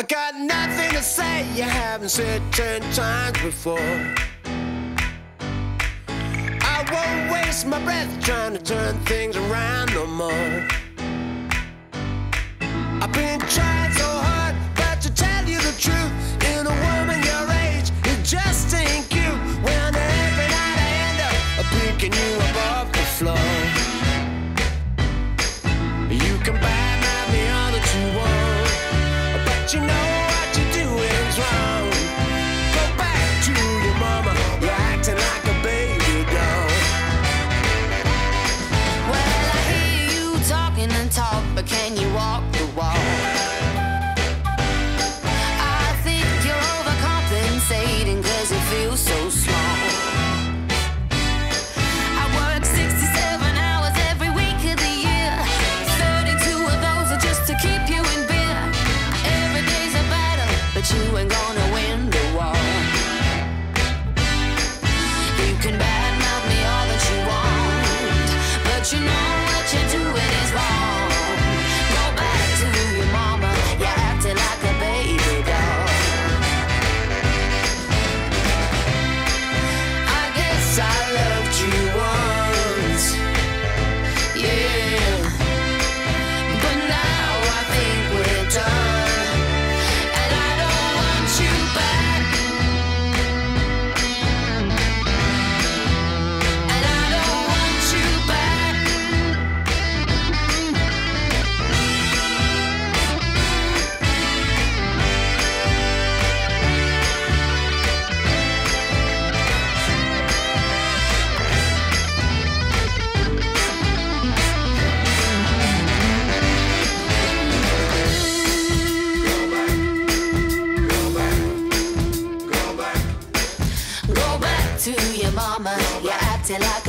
I got nothing to say you haven't said 10 times before. I won't waste my breath trying to turn things around no more. I've been trying so hard, but to tell you the truth, in a woman your age, it just ain't cute. When every night I end up picking you up off the floor. You can badmouth me all that you want, but you know what you're doing's wrong. Go back to your mama, you're acting like a baby doll. Well, I hear you talking and talk, but can you walk the walk? I think you're overcompensating 'cause it feels so small. I work 67 hours every week of the year. 32 of those are just to keep you in beer. Every day's a battle, but you ain't gonna win the war. You can badmouth me all that you want, but you know what you're doing is wrong. Go back to your mama, you're acting like a baby doll. I guess I loved you once, yeah, but now I think we're done, and I don't want you back, and I don't want you back. Go back to your mama, you're acting like